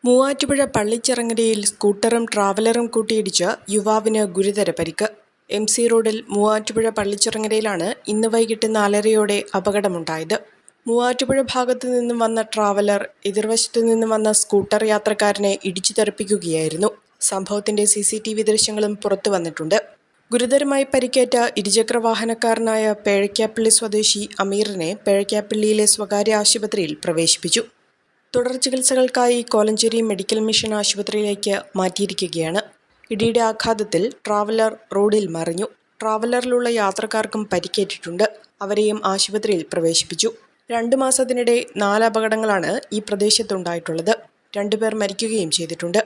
മൂവാറ്റുപുഴ പള്ളിച്ചിറങ്ങരയിൽ സ്കൂട്ടറും ട്രാവലറും കൂട്ടിയിടിച്ച് യുവാവിന് ഗുരുതര പരിക്ക്. MC റോഡിൽ മൂവാറ്റുപുഴ പള്ളിച്ചിറങ്ങരയിലാണ് ഇന്ന് വൈകിട്ട് 4:30-യോടെ അപകടമുണ്ടായത്. മൂവാറ്റുപുഴ ഭാഗത്തു നിന്നും വന്ന ട്രാവലർ എതിർവശത്തു നിന്നും വന്ന സ്കൂട്ടർ യാത്രക്കാരനെ ഇടിച്ചു തെറിപ്പിക്കുകയായിരുന്നു. സംഭവത്തിന്റെ CCTV ദൃശ്യങ്ങളും പുറത്തു വന്നിട്ടുണ്ട്. ഗുരുതരമായി പരിക്കേറ്റ ഇരുചക്ര വാഹനക്കാരനായ പേഴയ്ക്കാപ്പള്ളി സ്വദേശി അമീറിനെ പേഴയ്ക്കാപ്പള്ളിയിലെ സ്വകാര്യ ആശുപത്രിയിൽ പ്രവേശിപ്പിച്ചു. തുടർ ചികിത്സകൾക്കായി കോലഞ്ചേരി മെഡിക്കൽ മിഷൻ ആശുപത്രിയിലേക്ക് മാറ്റിയിരിക്കുകയാണ്. ഇടിയുടെ ആഘാതത്തിൽ ട്രാവലർ റോഡിൽ മറിഞ്ഞു. ട്രാവലറിലുള്ള യാത്രക്കാർക്കും പരിക്കേറ്റിട്ടുണ്ട്. അവരെയും ആശുപത്രിയിൽ പ്രവേശിപ്പിച്ചു. 2 മാസത്തിനിടെ 4 അപകടങ്ങളാണ് ഈ പ്രദേശത്തുണ്ടായിട്ടുള്ളത്. 2 പേർ മരിക്കുകയും ചെയ്തിട്ടുണ്ട്.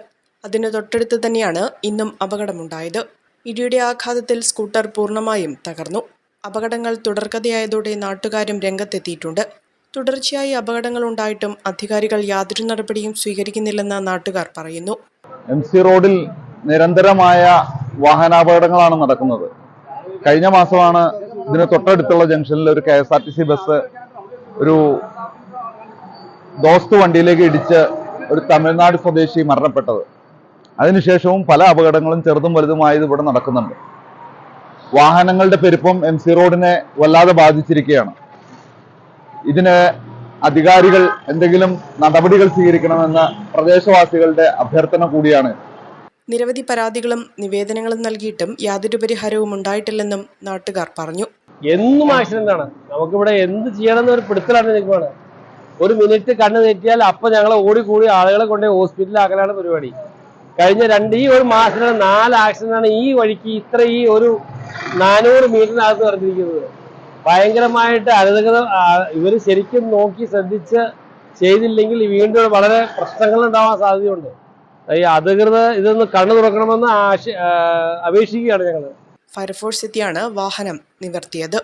അതിനു തൊട്ടടുത്ത് തന്നെയാണ് ഇന്നും അപകടമുണ്ടായത്. ഇടിയുടെ ആഘാതത്തിൽ സ്കൂട്ടർ പൂർണ്ണമായും തകർന്നു. അപകടങ്ങൾ തുടർക്കഥയായതോടെ നാട്ടുകാരും രംഗത്തെത്തിയിട്ടുണ്ട്. തുടർച്ചയായി അപകടങ്ങൾ ഉണ്ടായിട്ടും അധികാരികൾ യാതൊരു നടപടിയും സ്വീകരിക്കുന്നില്ലെന്ന് നാട്ടുകാർ പറയുന്നു. MC റോഡിൽ നിരന്തരമായ വാഹനാപകടങ്ങളാണ് നടക്കുന്നത്. കഴിഞ്ഞ മാസമാണ് ഇതിന് തൊട്ടടുത്തുള്ള ജംഗ്ഷനിൽ ഒരു KSRTC ബസ് ഒരു ദോസ്ത് വണ്ടിയിലേക്ക് ഇടിച്ച് ഒരു തമിഴ്നാട് സ്വദേശി മരണപ്പെട്ടത്. അതിനുശേഷവും പല അപകടങ്ങളും ചെറുതും വലുതുമായത് ഇവിടെ നടക്കുന്നുണ്ട്. വാഹനങ്ങളുടെ പെരുപ്പം MC റോഡിനെ വല്ലാതെ ബാധിച്ചിരിക്കുകയാണ്. ഇതിന് അധികാരികൾ എന്തെങ്കിലും നടപടികൾ സ്വീകരിക്കണമെന്ന പ്രദേശവാസികളുടെ അഭ്യർത്ഥന കൂടിയാണ്. നിരവധി പരാതികളും നിവേദനങ്ങളും നൽകിയിട്ടും യാതൊരു പരിഹാരവും ഉണ്ടായിട്ടില്ലെന്നും നാട്ടുകാർ പറഞ്ഞു. എന്നും ആക്സിഡന്റ് ആണ്. നമുക്കിവിടെ എന്ത് ചെയ്യണമെന്ന് ഒരു പിടുത്തലാണ് നിൽക്കുകയാണ്. ഒരു മിനിറ്റ് കണ്ണ് തെറ്റിയാൽ അപ്പൊ ഞങ്ങൾ ഓടിക്കൂടി ആളുകളെ കൊണ്ട് ഹോസ്പിറ്റലിലാക്കലാണ് പരിപാടി. കഴിഞ്ഞ ഈ ഒരു മാസത്തിലാണ് 4 ആക്സിഡന്റ് ആണ് ഈ വഴിക്ക് ഈ ഒരു 400 മീറ്ററിനകത്ത് നടന്നിരിക്കുന്നത്. ഭയങ്കരമായിട്ട് ഇവർ ശരിക്കും നോക്കി ശ്രദ്ധിച്ച് ചെയ്തില്ലെങ്കിൽ വീണ്ടും വളരെ പ്രശ്നങ്ങൾ ഉണ്ടാവാൻ സാധ്യതയുണ്ട്. ഈ അധികൃതർ ഇതൊന്ന് കണ്ണു തുറക്കണമെന്ന് അപേക്ഷിക്കുകയാണ് ഞങ്ങൾ. ഫയർഫോഴ്സ് എത്തിയാണ് വാഹനം നിവർത്തിയത്.